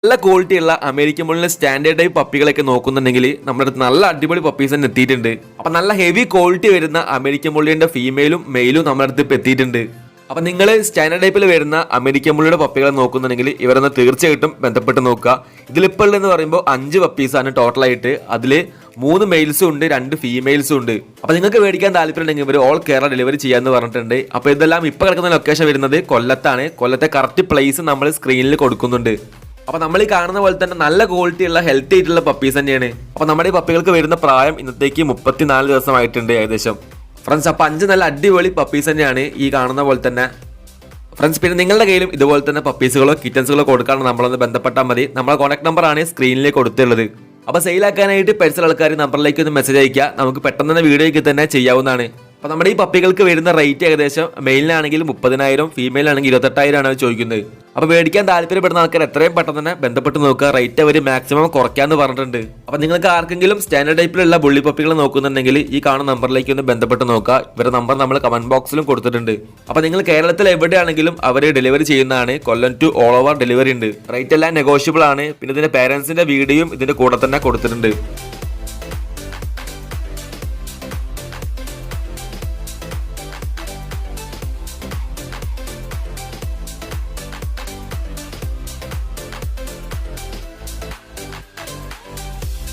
നല്ല ക്വാളിറ്റിയുള്ള American ബുള്ളിലെ standard type പപ്പികളൊക്കെ നോക്കുന്നുണ്ടെങ്കിൽ നമ്മുടെ അടുത്ത് നല്ല അടിപൊളി പപ്പീസ് തന്നെ എത്തിയിട്ടുണ്ട്. അപ്പൊ നല്ല ഹെവി ക്വാളിറ്റി വരുന്ന അമേരിക്കൻ ബുള്ളിന്റെ ഫീമെയിലും മെയിലും നമ്മുടെ അടുത്ത് ഇപ്പൊ എത്തിയിട്ടുണ്ട്. അപ്പൊ നിങ്ങൾ സ്റ്റാൻഡേർഡ് ടൈപ്പിൽ വരുന്ന അമേരിക്കൻ ബുള്ളിയുടെ പപ്പികളെ നോക്കുന്നുണ്ടെങ്കിൽ ഇവരൊന്ന് തീർച്ചയായിട്ടും ബന്ധപ്പെട്ട് നോക്കുക. ഇതിലിപ്പോൾ ഉള്ളതെന്ന് പറയുമ്പോൾ 5 പപ്പീസാണ് ടോട്ടലായിട്ട്. അതിൽ 3 മെയിൽസും ഉണ്ട്, 2 ഫീമെയിൽസും ഉണ്ട്. അപ്പൊ നിങ്ങൾക്ക് മേടിക്കാൻ താല്പര്യം ഉണ്ടെങ്കിൽ ഇവർ ഓൾ കേരള ഡെലിവറി ചെയ്യാന്ന് പറഞ്ഞിട്ടുണ്ട്. അപ്പൊ ഇതെല്ലാം ഇപ്പൊ കിടക്കുന്ന ലൊക്കേഷൻ വരുന്നത് കൊല്ലത്താണ്. കൊല്ലത്തെ കറക്റ്റ് പ്ലേസ് നമ്മൾ സ്ക്രീനിൽ കൊടുക്കുന്നുണ്ട്. അപ്പൊ നമ്മൾ ഈ കാണുന്ന പോലെ തന്നെ നല്ല ക്വാളിറ്റി ഉള്ള ഹെൽത്തി ആയിട്ടുള്ള പപ്പീസ് തന്നെയാണ്. അപ്പൊ നമ്മുടെ ഈ പപ്പികൾക്ക് വരുന്ന പ്രായം ഇന്നത്തേക്ക് 34 ദിവസമായിട്ടുണ്ട് ഏകദേശം. ഫ്രണ്ട്സ്, അപ്പൊ 5 നല്ല അടിപൊളി പപ്പീസ് തന്നെയാണ് ഈ കാണുന്ന പോലെ തന്നെ. ഫ്രണ്ട്സ്, പിന്നെ നിങ്ങളുടെ കയ്യിലും ഇതുപോലെ തന്നെ പപ്പീസുകളോ കിറ്റൻസുകളോ കൊടുക്കാനുള്ള നമ്മളൊന്ന് ബന്ധപ്പെട്ടാൽ മതി. നമ്മളെ കോൺടാക്ട് നമ്പർ ആണ് സ്ക്രീനിലേക്ക് കൊടുത്തുള്ളത്. അപ്പൊ സെയിലാക്കാനായിട്ട് പരിസര ആൾക്കാർ നമ്പറിലേക്ക് ഒന്ന് മെസ്സേജ് അയക്കുക. നമുക്ക് പെട്ടെന്ന് തന്നെ വീഡിയോയ്ക്ക് തന്നെ ചെയ്യാവുന്നതാണ്. അപ്പൊ നമ്മുടെ ഈ പപ്പികൾക്ക് വരുന്ന റേറ്റ് ഏകദേശം മെയിലിനാണെങ്കിൽ 30,000, ഫീമെയിലാണെങ്കിൽ 28,000 ആണ് ചോദിക്കുന്നത്. അപ്പൊ മേടിക്കാൻ താല്പര്യപ്പെടുന്ന ആൾക്കാർ എത്രയും പെട്ടെന്ന് തന്നെ ബന്ധപ്പെട്ട് നോക്കുക. റേറ്റ് അവർ മാക്സിമം കുറയ്ക്കാന്ന് പറഞ്ഞിട്ടുണ്ട്. അപ്പൊ നിങ്ങൾക്ക് ആർക്കെങ്കിലും സ്റ്റാൻഡേർഡ് ടൈപ്പിലുള്ള ബുള്ളി പപ്പികൾ നോക്കുന്നുണ്ടെങ്കിൽ ഈ കാണുന്ന നമ്പറിലേക്ക് ഒന്ന് ബന്ധപ്പെട്ട് നോക്കുക. ഇവരുടെ നമ്പർ നമ്മൾ കമന്റ് ബോക്സിലും കൊടുത്തിട്ടുണ്ട്. അപ്പൊ നിങ്ങൾ കേരളത്തിൽ എവിടെയാണെങ്കിലും അവർ ഡെലിവറി ചെയ്യുന്നതാണ്. കൊല്ലം ടു ഓൾ ഓവർ ഡെലിവറി ഉണ്ട്. റേറ്റ് എല്ലാം നെഗോഷ്യബിൾ ആണ്. പിന്നെ ഇതിന്റെ പേരൻസിന്റെ വീഡിയോയും ഇതിന്റെ കൂടെ തന്നെ കൊടുത്തിട്ടുണ്ട്.